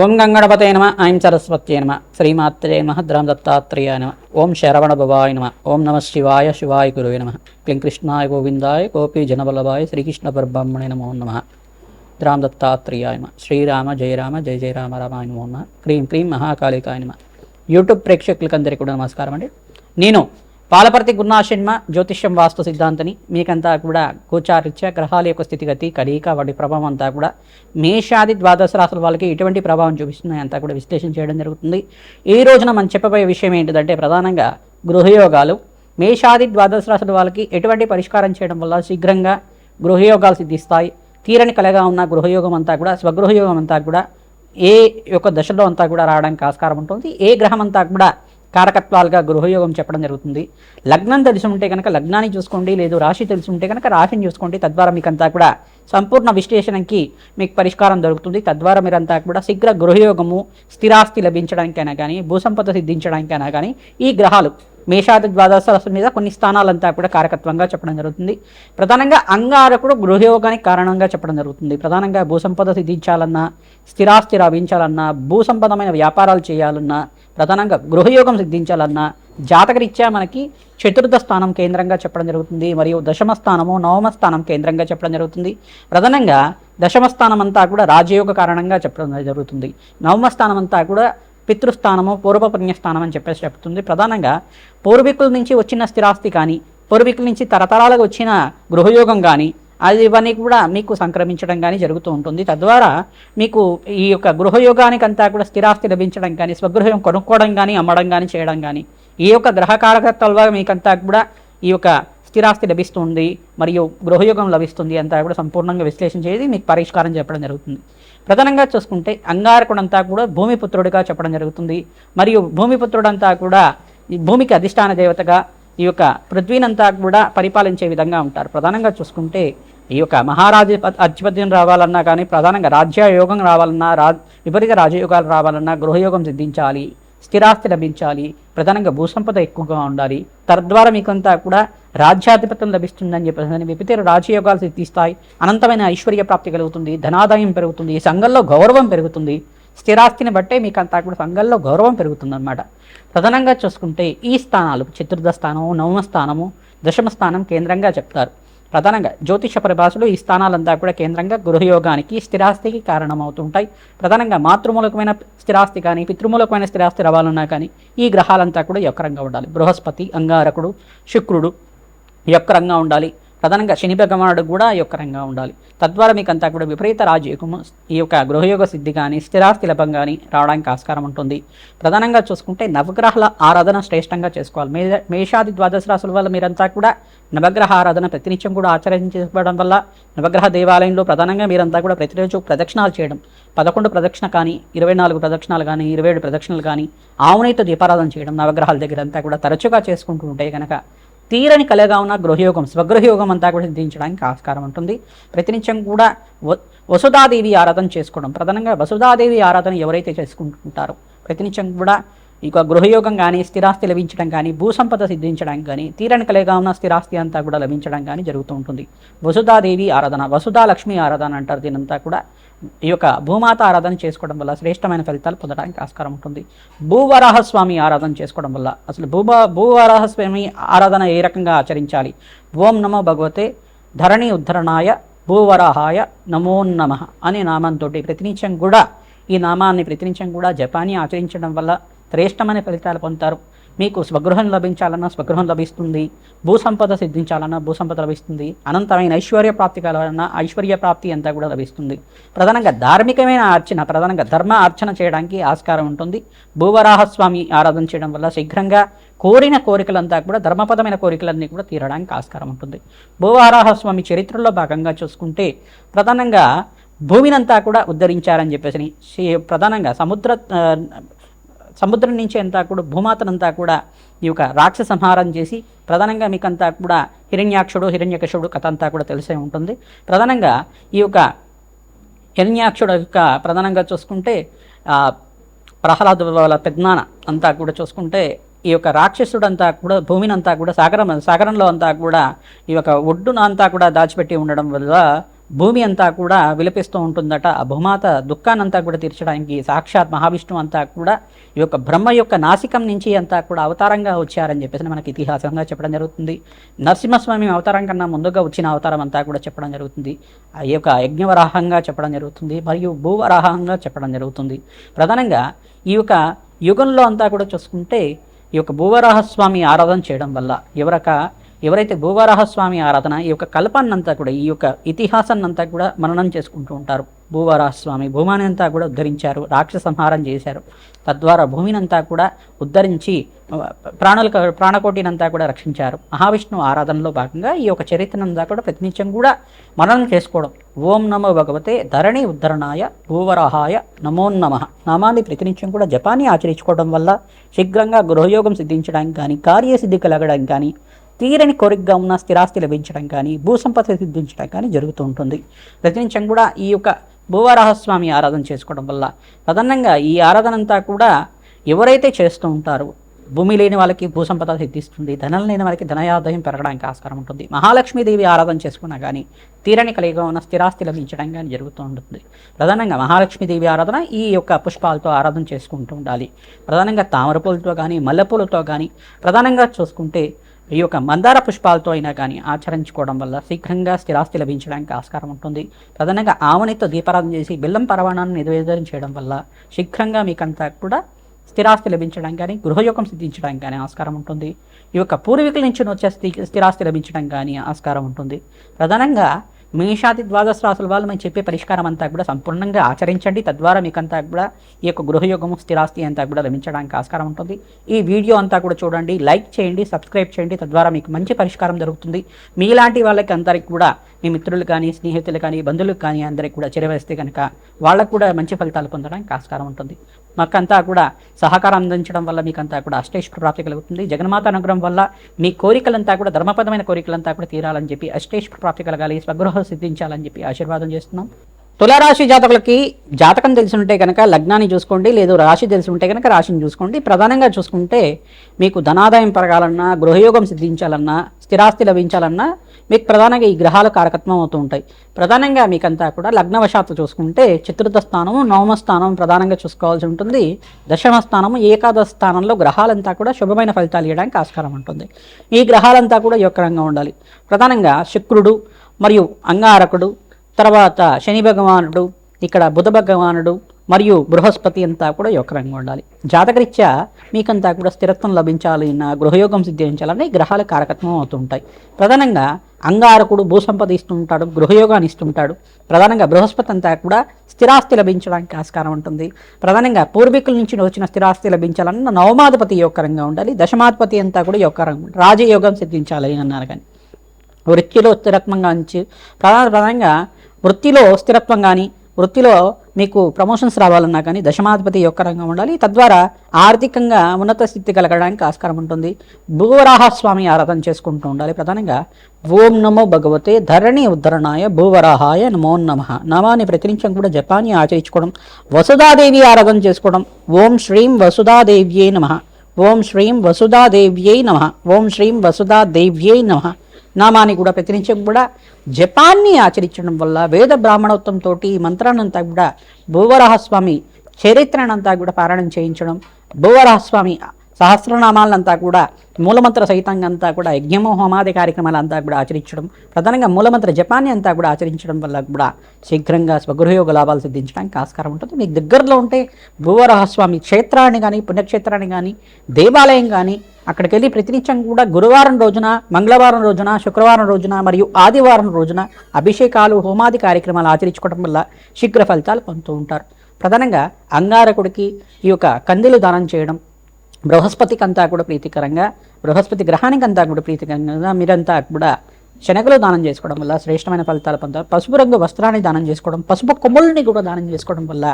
ఓం గంగణపతే నమ ఐం సరస్వత్యే నమ శ్రీమాత్రే నమ ద్రాం దత్తాత్రేయాయ నమ ఓం శరవణ భవాయ నమ ఓం నమ శివాయ శివాయ గురువే నమ క్లీం కృష్ణాయ గోవిందాయ గోపీ జనబలవాయ శ్రీకృష్ణ పరబ్రహ్మణే నమో నమ ద్రాం దత్తాత్రేయాయ నమ శ్రీరామ జయ రామ జయ జయ రామ రామాయ నమో నమ క్రీం క్రీం మహాకాళికాయ నమ. యూట్యూబ్ ప్రేక్షకులకందరికీ కూడా నమస్కారం అండి. నేను పాలపర్తి గురునాశన్మ జ్యోతిష్యం వాస్తు సిద్ధాంతని మీకంతా కూడా గోచారీత్యా గ్రహాల యొక్క స్థితిగతి కలయిక వాటి ప్రభావం అంతా కూడా మేషాది ద్వాదశ రాశుల వాళ్ళకి ఎటువంటి ప్రభావం చూపిస్తున్నాయి అంతా కూడా విశ్లేషణ చేయడం జరుగుతుంది. ఈ రోజున మనం చెప్పబోయే విషయం ఏంటిదంటే ప్రధానంగా గృహయోగాలు. మేషాది ద్వాదశ రాశుల వాళ్ళకి ఎటువంటి పరిష్కారం చేయడం వల్ల శీఘ్రంగా గృహయోగాలు సిద్ధిస్తాయి. తీరని కలగా ఉన్న గృహయోగం అంతా కూడా స్వగృహయోగం అంతా కూడా ఏ యొక్క దశలో అంతా కూడా రావడానికి ఆస్కారం ఉంటుంది. ఏ గ్రహం అంతా కూడా కారకత్వాలుగా గృహయోగం చెప్పడం జరుగుతుంది. లగ్నం తెలిసి ఉంటే కనుక లగ్నాన్ని చూసుకోండి, లేదు రాశి తెలిసి ఉంటే కనుక రాశిని చూసుకోండి. తద్వారా మీకంతా కూడా సంపూర్ణ విశ్లేషణకి మీకు పరిష్కారం దొరుకుతుంది. తద్వారా మీరంతా కూడా శీఘ్ర గృహయోగము, స్థిరాస్తి లభించడానికైనా కానీ, భూసంపద సిద్ధించడానికైనా కానీ ఈ గ్రహాలు మేషాది ద్వాదశ రాశుల మీద కొన్ని స్థానాలంతా కూడా కారకత్వంగా చెప్పడం జరుగుతుంది. ప్రధానంగా అంగారకుడు గృహయోగానికి కారణంగా చెప్పడం జరుగుతుంది. ప్రధానంగా భూసంపద సిద్ధించాలన్నా, స్థిరాస్తి లభించాలన్నా, భూసంపదమైన వ్యాపారాలు చేయాలన్నా, ప్రధానంగా గృహయోగం సిద్ధించాలన్నా జాతకరీత్యా మనకి చతుర్థ స్థానం కేంద్రంగా చెప్పడం జరుగుతుంది. మరియు దశమ స్థానము, నవమ స్థానం కేంద్రంగా చెప్పడం జరుగుతుంది. ప్రధానంగా దశమ స్థానం అంతా కూడా రాజయోగ కారణంగా చెప్పడం జరుగుతుంది. నవమ స్థానం అంతా కూడా పితృస్థానము, పూర్వపుణ్యస్థానం అని చెప్పేసి చెప్తుంది. ప్రధానంగా పూర్వీకుల నుంచి వచ్చిన స్థిరాస్తి కానీ, పూర్వీకుల నుంచి తరతరాలుగా వచ్చిన గృహయోగం కానీ అది ఇవన్నీ కూడా మీకు సంక్రమించడం కానీ జరుగుతూ ఉంటుంది. తద్వారా మీకు ఈ యొక్క గృహయోగానికి అంతా కూడా స్థిరాస్తి లభించడం కానీ, స్వగృహం కొనుక్కోవడం కానీ, అమ్మడం కానీ చేయడం కానీ ఈ యొక్క గ్రహకారకత్వాలుగా మీకంతా కూడా ఈ యొక్క స్థిరాస్తి లభిస్తుంది మరియు గృహయోగం లభిస్తుంది అంతా కూడా సంపూర్ణంగా విశ్లేషణ చేసి మీకు పరిష్కారం చెప్పడం జరుగుతుంది. ప్రధానంగా చూసుకుంటే అంగారకుడంతా కూడా భూమిపుత్రుడిగా చెప్పడం జరుగుతుంది. మరియు భూమిపుత్రుడంతా కూడా ఈ భూమికి అధిష్టాన దేవతగా ఈ యొక్క పృథ్వీనంతా కూడా పరిపాలించే విధంగా ఉంటారు. ప్రధానంగా చూసుకుంటే ఈ యొక్క మహారాజు అధిపత్యం రావాలన్నా కానీ, ప్రధానంగా రాజ్యయోగం రావాలన్నా, విపరీత రాజయోగాలు రావాలన్నా గృహయోగం సిద్ధించాలి, స్థిరాస్తి లభించాలి, ప్రధానంగా భూసంపద ఎక్కువగా ఉండాలి. తద్వారా మీకంతా కూడా రాజ్యాధిపత్యం లభిస్తుందని చెప్పేసి విపరీత రాజయోగాలు సిద్ధిస్తాయి. అనంతమైన ఐశ్వర్య ప్రాప్తి కలుగుతుంది, ధనాదాయం పెరుగుతుంది, సంఘంలో గౌరవం పెరుగుతుంది. స్థిరాస్తిని బట్టే మీకంతా కూడా సంఘంలో గౌరవం పెరుగుతుంది అన్నమాట. ప్రధానంగా చూసుకుంటే ఈ స్థానాలు చతుర్థ స్థానము, నవమ స్థానము, దశమ స్థానం కేంద్రంగా చెప్తారు. ప్రధానంగా జ్యోతిష పరిభాషలో ఈ స్థానాలంతా కూడా కేంద్రంగా గృహయోగానికి, స్థిరాస్తికి కారణమవుతుంటాయి. ప్రధానంగా మాతృమూలకమైన స్థిరాస్తి కానీ, పితృమూలకమైన స్థిరాస్తి రావాలన్నా కానీ ఈ గ్రహాలంతా కూడా యొక్కరంగా ఉండాలి. బృహస్పతి, అంగారకుడు, శుక్రుడు యొక్కరంగా ఉండాలి. ప్రధానంగా శని భగవానుడు కూడా యొక్కరంగా ఉండాలి. తద్వారా మీకంతా కూడా విపరీత రాజయోగము, ఈ యొక్క గృహయోగ సిద్ధి కానీ, స్థిరాస్తి లభం కానీ రావడానికి ఆస్కారం ఉంటుంది. ప్రధానంగా చూసుకుంటే నవగ్రహాల ఆరాధన శ్రేష్టంగా చేసుకోవాలి. మేషాది ద్వాదశ రాశుల వల్ల మీరంతా కూడా నవగ్రహ ఆరాధన ప్రతినిత్యం కూడా ఆచరించడం వల్ల నవగ్రహ దేవాలయంలో ప్రధానంగా మీరంతా కూడా ప్రతిరోజు ప్రదక్షిణాలు చేయడం, 11 ప్రదక్షిణ కానీ, 24 ప్రదక్షిణాలు కానీ, 27 ప్రదక్షిణలు కానీ, ఆవునేతో దీపారాధన చేయడం నవగ్రహాల దగ్గర అంతా కూడా తరచుగా చేసుకుంటూ ఉంటే కనుక తీరని కలగా ఉన్న గృహయోగం, స్వగృహయోగం అంతా కూడా సిద్ధించడానికి ఆస్కారం ఉంటుంది. ప్రతినిత్యం కూడా వసుధాదేవి ఆరాధన చేసుకోవడం, ప్రధానంగా వసుధాదేవి ఆరాధన ఎవరైతే చేసుకుంటుంటారో ప్రతినిత్యం కూడా ఇక గృహయోగం కానీ, స్థిరాస్తి లభించడం కానీ, భూసంపద సిద్ధించడానికి కానీ, తీరని కలగా ఉన్న స్థిరాస్తి అంతా కూడా లభించడం కానీ జరుగుతూ ఉంటుంది. వసుధాదేవి ఆరాధన, వసుధా లక్ష్మి ఆరాధన అంటారు. దీనంతా కూడా ఈ యొక్క భూమాత ఆరాధన చేసుకోవడం వల్ల శ్రేష్టమైన ఫలితాలు పొందడానికి ఆస్కారం ఉంటుంది. భూవరాహస్వామి ఆరాధన చేసుకోవడం వల్ల అసలు భూవరాహస్వామి ఆరాధన ఏ రకంగా ఆచరించాలి? ఓం నమో భగవతే ధరణి ఉద్ధరణాయ భూవరాహాయ నమో నమః అనే నామంతో ప్రతినిత్యం కూడా ఈ నామాన్ని ప్రతినిత్యం కూడా జపాన్ని ఆచరించడం వల్ల శ్రేష్టమైన ఫలితాలు పొందుతారు. మీకు స్వగృహం లభించాలన్నా స్వగృహం లభిస్తుంది, భూసంపద సిద్ధించాలన్నా భూసంపద లభిస్తుంది, అనంతమైన ఐశ్వర్య ప్రాప్తి కావాలన్నా ఐశ్వర్య ప్రాప్తి అంతా కూడా లభిస్తుంది. ప్రధానంగా ధార్మికమైన అర్చన, ప్రధానంగా ధర్మ అర్చన చేయడానికి ఆస్కారం ఉంటుంది. భూవరాహస్వామి ఆరాధన చేయడం వల్ల శీఘ్రంగా కోరిన కోరికలంతా కూడా ధర్మపదమైన కోరికలన్నీ కూడా తీరడానికి ఆస్కారం ఉంటుంది. భూవరాహస్వామి చరిత్రలో భాగంగా చూసుకుంటే ప్రధానంగా భూమినంతా కూడా ఉద్ధరించారని చెప్పేసి ప్రధానంగా సముద్రం నుంచి అంతా కూడా భూమాతనంతా కూడా ఈ యొక్క రాక్షస సంహారం చేసి ప్రధానంగా మీకంతా కూడా హిరణ్యాక్షుడు, హిరణ్యకశుడు కథ అంతా కూడా తెలిసే ఉంటుంది. ప్రధానంగా ఈ యొక్క హిరణ్యాక్షుడు యొక్క ప్రధానంగా చూసుకుంటే ప్రహ్లాద వాళ్ళ పెద్దనాన్న అంతా కూడా చూసుకుంటే ఈ యొక్క రాక్షసుడంతా కూడా భూమిని అంతా కూడా సాగరంలో అంతా కూడా ఈ యొక్క ఒడ్డున అంతా కూడా దాచిపెట్టి ఉండడం వల్ల భూమి అంతా కూడా విలపిస్తూ ఉంటుందట. ఆ భూమాత దుఃఖాన్నంతా కూడా తీర్చడానికి సాక్షాత్ మహావిష్ణువు అంతా కూడా ఈ యొక్క బ్రహ్మ యొక్క నాసికం నుంచి అంతా కూడా అవతారంగా వచ్చారని చెప్పేసి మనకి ఇతిహాసంగా చెప్పడం జరుగుతుంది. నరసింహస్వామి అవతారం కన్నా ముందుగా వచ్చిన అవతారం అంతా కూడా చెప్పడం జరుగుతుంది. ఈ యొక్క యజ్ఞవరాహంగా చెప్పడం జరుగుతుంది, మరియు భూవరాహంగా చెప్పడం జరుగుతుంది. ప్రధానంగా ఈ యొక్క యుగంలో అంతా కూడా చూసుకుంటే ఈ యొక్క భూవరాహస్వామి ఆరాధన చేయడం వల్ల ఎవరైతే భూవరాహస్వామి ఆరాధన ఈ యొక్క కల్పాన్నంతా కూడా ఈ యొక్క ఇతిహాసాన్నంతా కూడా మననం చేసుకుంటూ ఉంటారు. భూవరాహస్వామి భూమాని అంతా కూడా ఉద్ధరించారు, రాక్షస సంహారం చేశారు. తద్వారా భూమినంతా కూడా ఉద్ధరించి ప్రాణకోటినంతా కూడా రక్షించారు. మహావిష్ణువు ఆరాధనలో భాగంగా ఈ యొక్క చరిత్రనంతా కూడా ప్రతినిత్యం కూడా మననం చేసుకోవడం. ఓం నమో భగవతే ధరణి ఉద్ధరణాయ భూవరాహాయ నమోన్నమః నామాన్ని ప్రతినిత్యం కూడా జపాన్ని ఆచరించుకోవడం వల్ల శీఘ్రంగా గృహయోగం సిద్ధించడానికి కానీ, కార్యసిద్ధి కలగడానికి కానీ, తీరని కోరికగా ఉన్న స్థిరాస్తి లభించడం కానీ, భూసంపద సిద్ధించడం కానీ జరుగుతూ ఉంటుంది. ప్రతినిత్యం కూడా ఈ యొక్క భూవరాహస్వామి ఆరాధన చేసుకోవడం వల్ల ప్రధానంగా ఈ ఆరాధన అంతా కూడా ఎవరైతే చేస్తూ ఉంటారో భూమి లేని వాళ్ళకి భూసంపద సిద్ధిస్తుంది, ధనం లేని వాళ్ళకి ధనయాదాయం పెరగడానికి ఆస్కారం ఉంటుంది. మహాలక్ష్మీదేవి ఆరాధన చేసుకున్నా కానీ తీరని కలిగిగా ఉన్న స్థిరాస్తి లభించడం కానీ జరుగుతూ ఉంటుంది. ప్రధానంగా మహాలక్ష్మీదేవి ఆరాధన ఈ యొక్క పుష్పాలతో ఆరాధన చేసుకుంటూ ఉండాలి. ప్రధానంగా తామర పూలతో కానీ, మల్లెపూలతో కానీ, ప్రధానంగా చూసుకుంటే ఈ యొక్క మందార పుష్పాలతో అయినా కానీ ఆచరించుకోవడం వల్ల శీఘ్రంగా స్థిరాస్తి లభించడానికి ఆస్కారం ఉంటుంది. ప్రధానంగా ఆవునితో దీపారాధన చేసి బెల్లం పరవాణాన్ని నివేదన చేయడం వల్ల శీఘ్రంగా మీకంతా కూడా స్థిరాస్తి లభించడానికి కానీ, గృహయోగం సిద్ధించడానికి కానీ ఆస్కారం ఉంటుంది. ఈ యొక్క పూర్వీకుల నుంచి వచ్చే స్థిరాస్తి లభించడం కానీ ఆస్కారం ఉంటుంది. ప్రధానంగా మేషాది ద్వాదశ రాశుల వాళ్ళు మేము చెప్పే పరిష్కారం అంతా కూడా సంపూర్ణంగా ఆచరించండి. తద్వారా మీకంతా కూడా ఈ యొక్క గృహయోగము స్థిరాస్తి అంతా కూడా లభించడానికి ఆస్కారం ఉంటుంది. ఈ వీడియో అంతా కూడా చూడండి, లైక్ చేయండి, సబ్స్క్రైబ్ చేయండి. తద్వారా మీకు మంచి పరిష్కారం దొరుకుతుంది. మీలాంటి వాళ్ళకి అందరికి కూడా మీ మిత్రులు కానీ, స్నేహితులు కానీ, బంధువులకు కానీ అందరికి కూడా చేరవేస్తే కనుక వాళ్ళకు కూడా మంచి ఫలితాలు పొందడానికి ఆస్కారం ఉంటుంది. మాకంతా కూడా సహకారం అందించడం వల్ల మీకంతా కూడా అష్టైశ్వర ప్రాప్తి కలుగుతుంది. జగన్మాత అనుగ్రహం వల్ల మీ కోరికలంతా కూడా ధర్మపదమైన కోరికలంతా కూడా తీరాలని చెప్పి అష్టైశ్వర ప్రాప్తి కలగాలి, స్వగృహ సిద్ధించాలని చెప్పి ఆశీర్వాదం చేస్తున్నాం. తులారాశి జాతకులకి జాతకం తెలిసి ఉంటే కనుక లగ్నాన్ని చూసుకోండి, లేదు రాశి తెలిసి ఉంటే కనుక రాశిని చూసుకోండి. ప్రధానంగా చూసుకుంటే మీకు ధనాదాయం పెరగాలన్నా, గృహయోగం సిద్ధించాలన్నా, స్థిరాస్తి లభించాలన్నా మీకు ప్రధానంగా ఈ గ్రహాలు కారకత్వం అవుతూ ఉంటాయి. ప్రధానంగా మీకంతా కూడా లగ్నవశాత్తు చూసుకుంటే చతుర్థ స్థానము, నవమ స్థానం ప్రధానంగా చూసుకోవాల్సి ఉంటుంది. దశమ స్థానము, ఏకాదశ స్థానంలో గ్రహాలంతా కూడా శుభమైన ఫలితాలు ఇవ్వడానికి ఆస్కారం ఉంటుంది. ఈ గ్రహాలంతా కూడా యోగకరంగా ఉండాలి. ప్రధానంగా శుక్రుడు మరియు అంగారకుడు, తర్వాత శని భగవానుడు, ఇక్కడ బుధ భగవానుడు మరియు బృహస్పతి అంతా కూడా యోగకరంగా ఉండాలి. జాతకరీత్యా మీకంతా కూడా స్థిరత్వం లభించాలి, గృహయోగం సిద్ధించాలని గ్రహాలు కారకత్వం అవుతుంటాయి. ప్రధానంగా అంగారకుడు భూసంపద ఇస్తుంటాడు, గృహయోగాన్ని ఇస్తుంటాడు. ప్రధానంగా బృహస్పతి అంతా కూడా స్థిరాస్తి లభించడానికి ఆస్కారం ఉంటుంది. ప్రధానంగా పూర్వీకుల నుంచి వచ్చిన స్థిరాస్తి లభించాలన్న నవమాధిపతి యోగకరంగా ఉండాలి. దశమాధిపతి అంతా కూడా యోగకరంగా ఉండాలి. రాజయోగం సిద్ధించాలి అన్నారు. కానీ వృత్తిలో స్థిరత్వం కానీ ప్రధానంగా వృత్తిలో స్థిరత్వం కానీ, వృత్తిలో మీకు ప్రమోషన్స్ రావాలన్నా కానీ దశమాధిపతి యోగకరంగా ఉండాలి. తద్వారా ఆర్థికంగా ఉన్నత స్థితి కలగడానికి ఆస్కారం ఉంటుంది. భూవరాహస్వామి ఆరాధన చేసుకుంటూ ఉండాలి. ప్రధానంగా ఓం నమో భగవతే ధరణి ఉద్ధరణాయ భూవరాహాయ నమోన్నమః నామాన్ని ప్రతినిత్యం కూడా జపాన్ని ఆచరించుకోవడం. వసుధాదేవి ఆరాధన చేసుకోవడం. ఓం శ్రీం వసుధాదేవ్యై నమః, ఓం శ్రీం వసుధాదేవ్యై నమః, ఓం శ్రీం వసుధాదేవ్యై నమః నామాన్ని కూడా ప్రతినిత్యం కూడా జపాన్ని ఆచరించడం వల్ల వేద బ్రాహ్మణోత్వంతో ఈ మంత్రాన్నంతా కూడా భూవరాహస్వామి చరిత్రనంతా కూడా పారాయణం చేయించడం, భూవరాహస్వామి సహస్రనామాలంతా కూడా మూలమంత్ర సహితంగా అంతా కూడా యజ్ఞము హోమాది కార్యక్రమాలంతా కూడా ఆచరించడం, ప్రధానంగా మూలమంత్ర జపాన్ని అంతా కూడా ఆచరించడం వల్ల కూడా శీఘ్రంగా స్వగృహయోగ లాభాలు సిద్ధించడానికి ఆస్కారం ఉంటుంది. మీకు దగ్గరలో ఉంటే భూవరాహస్వామి క్షేత్రాన్ని కానీ, పుణ్యక్షేత్రాన్ని కానీ, దేవాలయం కానీ అక్కడికి వెళ్ళి ప్రతినిత్యం కూడా గురువారం రోజున, మంగళవారం రోజున, శుక్రవారం రోజున మరియు ఆదివారం రోజున అభిషేకాలు హోమాది కార్యక్రమాలు ఆచరించుకోవడం వల్ల శీఘ్ర ఫలితాలు పొందుతూ ఉంటారు. ప్రధానంగా అంగారకుడికి ఈ యొక్క కందిలు దానం చేయడం, బృహస్పతికి అంతా కూడా ప్రీతికరంగా, బృహస్పతి గ్రహానికి అంతా కూడా ప్రీతికరంగా మీరంతా కూడా శనగలు దానం చేసుకోవడం వల్ల శ్రేష్టమైన ఫలితాలు పొందారు. పసుపు రంగు వస్త్రాన్ని దానం చేసుకోవడం, పసుపు కొమ్ముల్ని కూడా దానం చేసుకోవడం వల్ల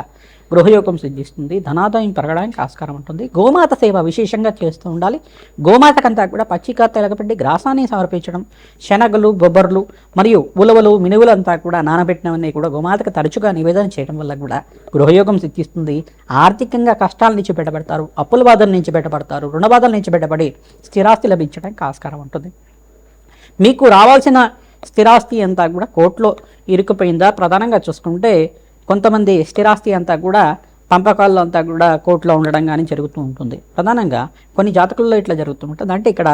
గృహయోగం సిద్ధిస్తుంది, ధనాదాయం పెరగడానికి ఆస్కారం ఉంటుంది. గోమాత సేవ విశేషంగా చేస్తూ ఉండాలి. గోమాతకంతా కూడా పచ్చిక తెలగపెట్టి గ్రాసాన్ని సమర్పించడం, శనగలు, బొబ్బర్లు మరియు ఉలవలు, మినువులు అంతా కూడా నానబెట్టినవన్నీ కూడా గోమాతకు తరచుగా నివేదన చేయడం వల్ల కూడా గృహయోగం సిద్ధిస్తుంది. ఆర్థికంగా కష్టాల నుంచి బయటపడతారు, అప్పుల బాధల నుంచి బయటపడతారు, రుణ బాధల నుంచి బయటపడి స్థిరాస్తి లభించడానికి ఆస్కారం ఉంటుంది. మీకు రావాల్సిన స్థిరాస్తి అంతా కూడా కోర్టులో ఇరుక్కుపోయిందా? ప్రధానంగా చూసుకుంటే కొంతమంది స్థిరాస్తి అంతా కూడా పంపకాల్లో అంతా కూడా కోర్టులో ఉండడం కానీ జరుగుతూ ఉంటుంది. ప్రధానంగా కొన్ని జాతకుల్లో ఇట్లా జరుగుతూ ఉంటుంది. అంటే ఇక్కడ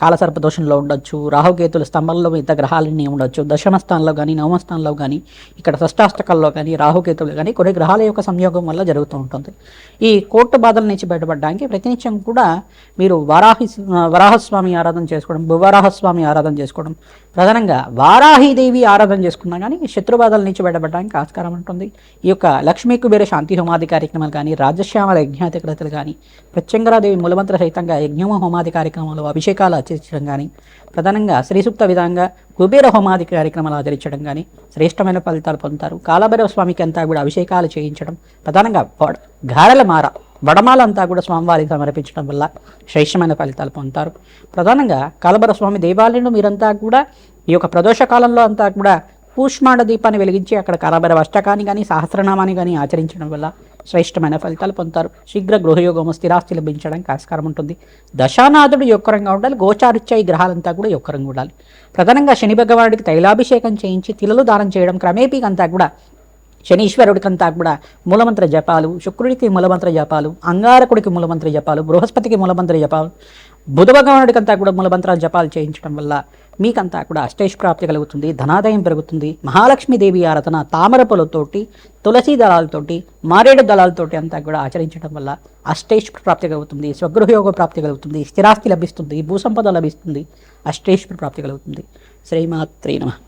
కాలసర్ప దోషంలో ఉండొచ్చు, రాహుకేతుల స్తంభంలో మిగతా గ్రహాలన్నీ ఉండొచ్చు, దశమ స్థానంలో కానీ నవమ స్థానంలో కానీ ఇక్కడ షష్టాష్టకాల్లో కానీ రాహుకేతులు కానీ కొన్ని గ్రహాల యొక్క సంయోగం వల్ల జరుగుతూ ఉంటుంది. ఈ కోర్టు బాధల నుంచి బయటపడడానికి ప్రతినిత్యం కూడా మీరు వరాహస్వామి ఆరాధన చేసుకోవడం, భువరాహస్వామి ఆరాధన చేసుకోవడం, ప్రధానంగా వారాహీదేవి ఆరాధన చేసుకున్నా కానీ శత్రు బాధల నుంచి బయటపడడానికి ఆస్కారం ఉంటుంది. ఈ యొక్క లక్ష్మీ కుబేర శాంతి హోమాది కార్యక్రమాలు కానీ, రాజశ్యామల యజ్ఞాధికృతలు కానీ, ప్రత్యంగరాదేవి మూలమంత్ర సహితంగా యజ్ఞమ హోమాది కార్యక్రమాలు, అభిషేకాలు ఆచరించడం కానీ, ప్రధానంగా శ్రీసూక్త విధంగా కుబేర హోమాది కార్యక్రమాలు ఆచరించడం కానీ శ్రేష్టమైన ఫలితాలు పొందుతారు. కాలభైరవ స్వామికి అంతా కూడా అభిషేకాలు చేయించడం, ప్రధానంగా గారెల మార వడమాలంతా కూడా స్వామివారికి సమర్పించడం వల్ల శ్రేష్టమైన ఫలితాలు పొందుతారు. ప్రధానంగా కాలభైరవ స్వామి దేవాలయంలో మీరంతా కూడా ఈ యొక్క ప్రదోష కాలంలో అంతా కూడా కూష్మాండ దీపాన్ని వెలిగించి అక్కడ కాలభైరవ అష్టకాన్ని కానీ సహస్రనామాన్ని కానీ ఆచరించడం వల్ల శ్రేష్టమైన ఫలితాలు పొందుతారు. శీఘ్ర గృహయోగము, స్థిరాస్తి లభించడానికి ఆస్కారం ఉంటుంది. దశానాథుడు యొక్కరంగా ఉండాలి. గోచారిత్య ఈ గ్రహాలంతా కూడా యొక్కరంగా ఉండాలి. ప్రధానంగా శని భగవానుడికి తైలాభిషేకం చేయించి తిలలు దానం చేయడం, క్రమేపీ అంతా కూడా శనీశ్వరుడికంతా కూడా మూలమంత్ర జపాలు, శుక్రుడికి మూలమంత్ర జపాలు, అంగారకుడికి మూలమంత్ర జపాలు, బృహస్పతికి మూలమంత్ర జపాలు, బుధ భగవానుడికంతా కూడా మూలమంత్రాల జపాలు చేయించడం వల్ల మీకంతా కూడా అష్టైష్ ప్రాప్తి కలుగుతుంది, ధనాదాయం పెరుగుతుంది. మహాలక్ష్మీదేవి ఆరాధన తామర పూలతోటి, తులసి దళాలతోటి, మారేడు దళాలతోటి అంతా కూడా ఆచరించడం వల్ల అష్టైష్ ప్రాప్తి కలుగుతుంది, స్వగృహయోగ ప్రాప్తి కలుగుతుంది, స్థిరాస్తి లభిస్తుంది, భూసంపద లభిస్తుంది, అష్టైష్ ప్రాప్తి కలుగుతుంది. శ్రీమాత్రే నమః.